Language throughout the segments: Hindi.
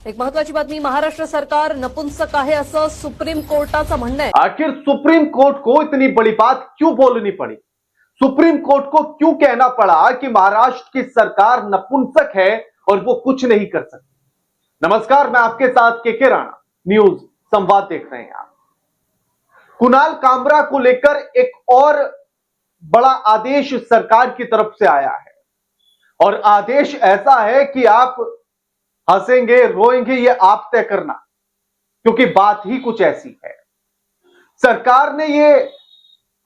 एक महत्वाची बातमी, महाराष्ट्र सरकार नपुंसक आहे असं सुप्रीम कोर्टाचं म्हणणं आहे। आखिर सुप्रीम कोर्ट को इतनी बड़ी बात क्यों बोलनी पड़ी? सुप्रीम कोर्ट को क्यों कहना पड़ा कि महाराष्ट्र की सरकार नपुंसक है और वो कुछ नहीं कर सकती? नमस्कार, मैं आपके साथ के राणा, न्यूज संवाद देख रहे हैं आप। कुणाल कामरा को लेकर एक और बड़ा आदेश सरकार की तरफ से आया है और आदेश ऐसा है कि आप हंसेंगे रोएंगे ये आप तय करना, क्योंकि बात ही कुछ ऐसी है। सरकार ने ये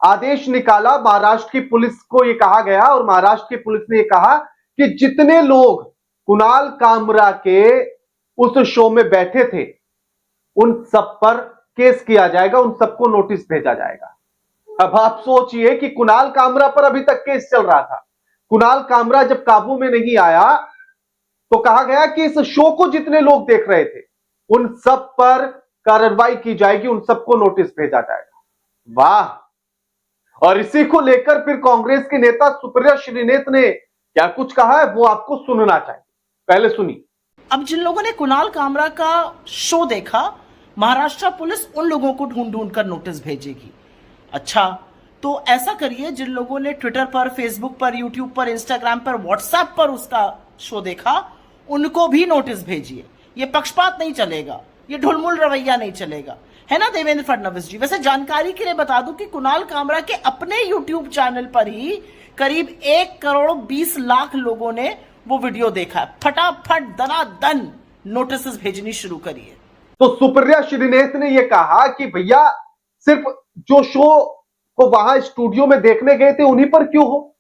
आदेश निकाला, महाराष्ट्र की पुलिस को ये कहा गया और महाराष्ट्र की पुलिस ने ये कहा कि जितने लोग कुणाल कामरा के उस शो में बैठे थे उन सब पर केस किया जाएगा, उन सबको नोटिस भेजा जाएगा। अब आप सोचिए कि कुणाल कामरा पर अभी तक केस चल रहा था। कुणाल कामरा जब काबू में नहीं आया तो कहा गया कि इस शो को जितने लोग देख रहे थे उन सब पर कार्रवाई की जाएगी, उन सबको नोटिस भेजा जाएगा। वाह! और इसी को लेकर फिर कांग्रेस के नेता सुप्रिया श्रीनेत ने क्या कुछ कहा है वो आपको सुनना चाहिए। पहले सुनिए। अब जिन लोगों ने कुणाल कामरा का शो देखा, महाराष्ट्र पुलिस उन लोगों को ढूंढ ढूंढ कर नोटिस भेजेगी। अच्छा, तो ऐसा करिए, जिन लोगों ने ट्विटर पर, फेसबुक पर, यूट्यूब पर, इंस्टाग्राम पर, व्हाट्सएप पर उसका शो देखा, उनको भी नोटिस भेजिए। ये पक्षपात नहीं चलेगा, ये ढुलमुल रवैया नहीं चलेगा, है ना देवेंद्र फडणवीस जी। वैसे जानकारी के लिए बता दूं कि कुणाल कामरा के अपने यूट्यूब चैनल पर ही करीब 1,20,00,000 लोगों ने वो वीडियो देखा है। फटाफट दनादन नोटिस भेजनी शुरू करिए। तो सुप्रिया श्रीनेत ने यह कहा कि भैया सिर्फ जो शो को वहां स्टूडियो में देखने गए थे उन्हीं पर क्यों हो,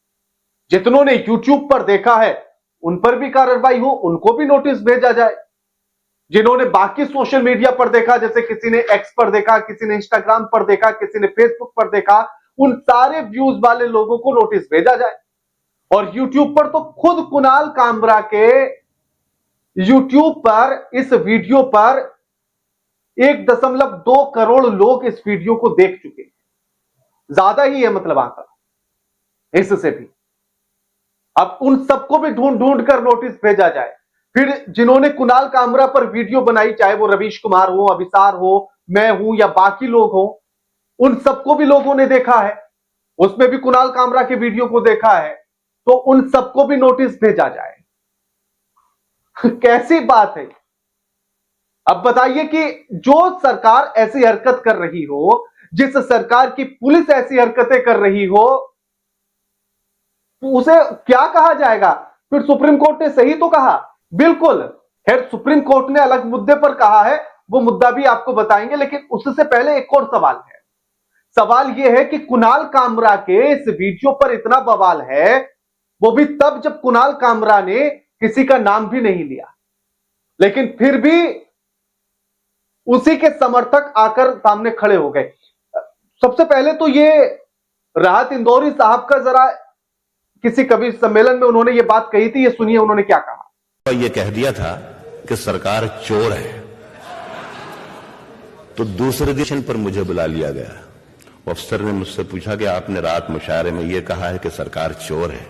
जितनों ने यूट्यूब पर देखा है उन पर भी कार्रवाई हो, उनको भी नोटिस भेजा जाए। जिन्होंने बाकी सोशल मीडिया पर देखा, जैसे किसी ने एक्स पर देखा, किसी ने इंस्टाग्राम पर देखा, किसी ने फेसबुक पर देखा, उन सारे व्यूज वाले लोगों को नोटिस भेजा जाए। और यूट्यूब पर तो खुद कुणाल कामरा के यूट्यूब पर इस वीडियो पर 1.2 करोड़ लोग इस वीडियो को देख चुके हैं। ज्यादा ही है मतलब आंकड़ा इससे भी। अब उन सबको भी ढूंढ ढूंढ कर नोटिस भेजा जाए। फिर जिन्होंने कुणाल कामरा पर वीडियो बनाई, चाहे वो रवीश कुमार हो, अभिसार हो, मैं हूं या बाकी लोग हो, उन सबको भी लोगों ने देखा है, उसमें भी कुणाल कामरा के वीडियो को देखा है, तो उन सबको भी नोटिस भेजा जाए। कैसी बात है? अब बताइए कि जो सरकार ऐसी हरकत कर रही हो, जिस सरकार की पुलिस ऐसी हरकतें कर रही हो, तो उसे क्या कहा जाएगा? फिर सुप्रीम कोर्ट ने सही तो कहा, बिल्कुल। खैर, सुप्रीम कोर्ट ने अलग मुद्दे पर कहा है, वो मुद्दा भी आपको बताएंगे, लेकिन उससे पहले एक और सवाल है। सवाल यह है कि कुणाल कामरा के इस वीडियो पर इतना बवाल है, वो भी तब जब कुणाल कामरा ने किसी का नाम भी नहीं लिया, लेकिन फिर भी उसी के समर्थक आकर सामने खड़े हो गए। सबसे पहले तो ये राहत इंदौरी साहब का जरा किसी कवि सम्मेलन में उन्होंने ये बात कही थी, ये सुनिए उन्होंने क्या कहा। ये कह दिया था कि सरकार चोर है, तो दूसरे दिन पर मुझे बुला लिया गया। अफसर ने मुझसे पूछा कि आपने रात मुशायरे में ये कहा है कि सरकार चोर है।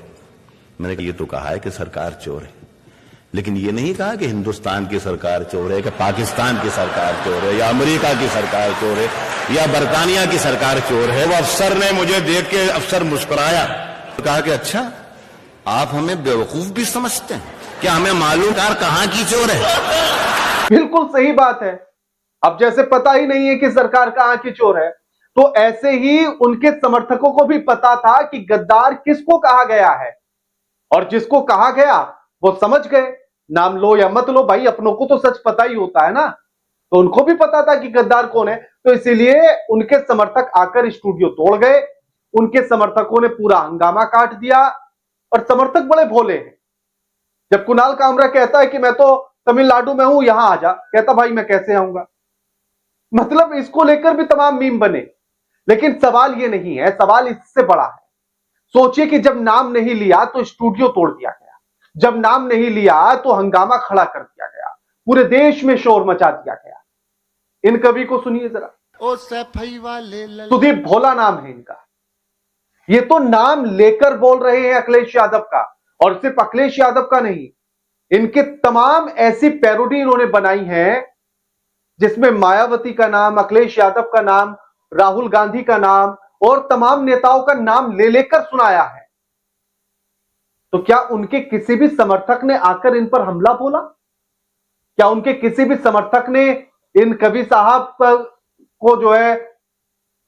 मैंने कहा ये तो कहा है कि सरकार चोर है, लेकिन ये नहीं कहा कि हिंदुस्तान की सरकार चोर है, कि पाकिस्तान की सरकार चोर है, या अमेरिका की सरकार चोर है, या बरतानिया की सरकार चोर है। वो अफसर ने मुझे देख के अफसर मुस्कुराया, कहा कि अच्छा, आप हमें बेवकूफ भी समझते हैं, क्या हमें मालूम कहां की चोर है? बिल्कुल सही बात है। अब जैसे पता ही नहीं है कि सरकार कहां की चोर है, तो ऐसे ही उनके समर्थकों को भी पता था कि गद्दार किसको कहा गया है, और जिसको कहा गया वो समझ गए। नाम लो या मत लो भाई, अपनों को तो सच पता ही होता है ना, तो उनको भी पता था कि गद्दार कौन है, तो इसीलिए उनके समर्थक आकर स्टूडियो तोड़ गए। उनके समर्थकों ने पूरा हंगामा काट दिया, और समर्थक बड़े भोले हैं। जब कुणाल कामरा कहता है कि मैं तो तमिलनाडु में हूं, यहां आ जा, कहता भाई मैं कैसे आऊंगा। मतलब इसको लेकर भी तमाम मीम बने, लेकिन सवाल ये नहीं है, सवाल इससे बड़ा है। सोचिए कि जब नाम नहीं लिया तो स्टूडियो तोड़ दिया गया, जब नाम नहीं लिया तो हंगामा खड़ा कर दिया गया, पूरे देश में शोर मचा दिया गया। इन कवि को सुनिए जरा, सुदीप भोला नाम है इनका। ये तो नाम लेकर बोल रहे हैं अखिलेश यादव का, और सिर्फ अखिलेश यादव का नहीं, इनके तमाम ऐसी पैरोडी इन्होंने बनाई हैं जिसमें मायावती का नाम, अखिलेश यादव का नाम, राहुल गांधी का नाम और तमाम नेताओं का नाम ले लेकर सुनाया है। तो क्या उनके किसी भी समर्थक ने आकर इन पर हमला बोला? क्या उनके किसी भी समर्थक ने इन कवि साहब को जो है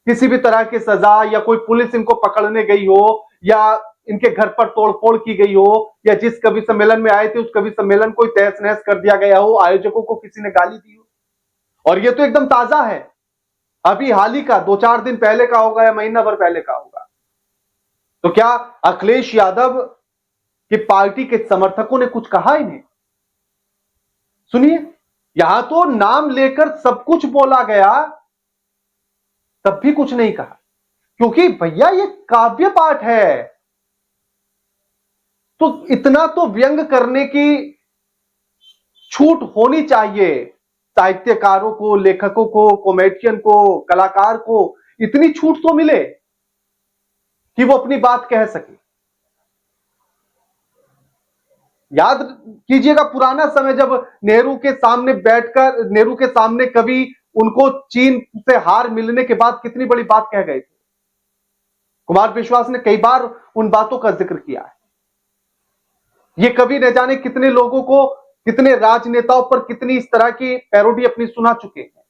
किसी भी तरह की सजा या कोई पुलिस इनको पकड़ने गई हो या इनके घर पर तोड़फोड़ की गई हो या जिस कवि सम्मेलन में आए थे उस कवि सम्मेलन को तहस नहस कर दिया गया हो, आयोजकों को किसी ने गाली दी हो? और ये तो एकदम ताजा है, अभी हाल ही का 2-4 दिन पहले का होगा या महीना भर पहले का होगा। तो क्या अखिलेश यादव की पार्टी के समर्थकों ने कुछ कहा इन्हें? सुनिए, यहां तो नाम लेकर सब कुछ बोला गया, तब भी कुछ नहीं कहा, क्योंकि भैया ये काव्य पाठ है। तो इतना तो व्यंग करने की छूट होनी चाहिए साहित्यकारों को, लेखकों को, कॉमेडियन को, कलाकार को, इतनी छूट तो मिले कि वो अपनी बात कह सके। याद कीजिएगा पुराना समय जब नेहरू के सामने बैठकर, नेहरू के सामने कभी उनको चीन से हार मिलने के बाद कितनी बड़ी बात कह गए थे। कुमार विश्वास ने कई बार उन बातों का जिक्र किया है। ये कवि न जाने कितने लोगों को, कितने राजनेताओं पर कितनी इस तरह की पैरोडी अपनी सुना चुके हैं।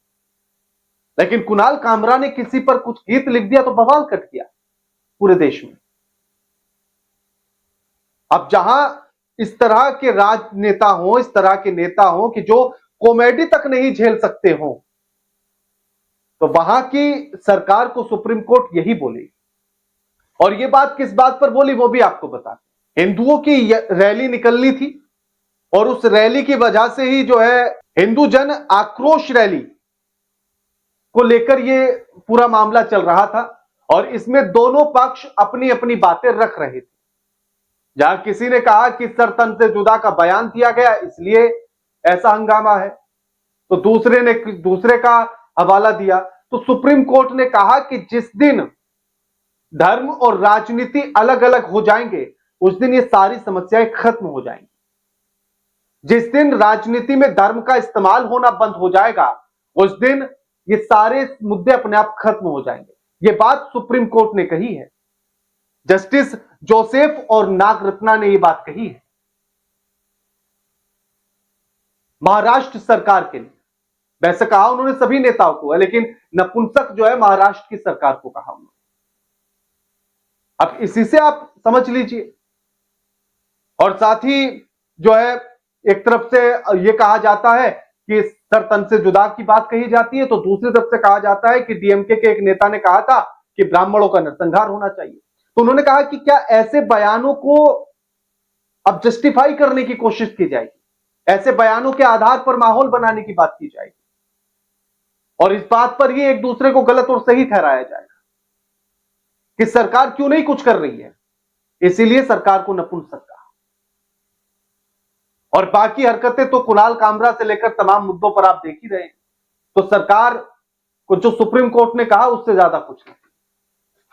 लेकिन कुणाल कामरा ने किसी पर कुछ गीत लिख दिया तो बवाल कट गया पूरे देश में। अब जहां इस तरह के राजनेता हो, इस तरह के नेता हो कि जो कॉमेडी तक नहीं झेल सकते हो, तो वहां की सरकार को सुप्रीम कोर्ट यही बोलेगी। और ये बात किस बात पर बोली वो भी आपको बता दें। हिंदुओं की रैली निकलनी थी और उस रैली की वजह से ही जो है हिंदू जन आक्रोश रैली को लेकर ये पूरा मामला चल रहा था और इसमें दोनों पक्ष अपनी अपनी बातें रख रहे थे। जहां किसी ने कहा कि सरतन से जुदा का बयान दिया गया इसलिए ऐसा हंगामा है, तो दूसरे ने दूसरे का हवाला दिया। तो सुप्रीम कोर्ट ने कहा कि जिस दिन धर्म और राजनीति अलग अलग हो जाएंगे उस दिन ये सारी समस्याएं खत्म हो जाएंगी। जिस दिन राजनीति में धर्म का इस्तेमाल होना बंद हो जाएगा उस दिन ये सारे मुद्दे अपने आप खत्म हो जाएंगे। ये बात सुप्रीम कोर्ट ने कही है। जस्टिस जोसेफ और नागरत्ना ने ये बात कही है महाराष्ट्र सरकार के लिए। वैसे कहा उन्होंने सभी नेताओं को है, लेकिन नपुंसक जो है महाराष्ट्र की सरकार को कहा उन्होंने। अब इसी से आप समझ लीजिए। और साथ ही जो है एक तरफ से यह कहा जाता है कि सर तन से जुदा की बात कही जाती है, तो दूसरी तरफ से कहा जाता है कि डीएमके के एक नेता ने कहा था कि ब्राह्मणों का नरसंहार होना चाहिए। तो उन्होंने कहा कि क्या ऐसे बयानों को अब जस्टिफाई करने की कोशिश की जाएगी, ऐसे बयानों के आधार पर माहौल बनाने की बात की जाएगी और इस बात पर ही एक दूसरे को गलत और सही ठहराया जाएगा कि सरकार क्यों नहीं कुछ कर रही है, इसीलिए सरकार को नपुंसक कहा। और बाकी हरकतें तो कुणाल कामरा से लेकर तमाम मुद्दों पर आप देख ही रहे हैं। तो सरकार को जो सुप्रीम कोर्ट ने कहा उससे ज्यादा कुछ नहीं।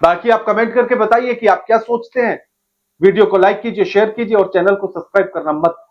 बाकी आप कमेंट करके बताइए कि आप क्या सोचते हैं। वीडियो को लाइक कीजिए, शेयर कीजिए और चैनल को सब्सक्राइब करना मत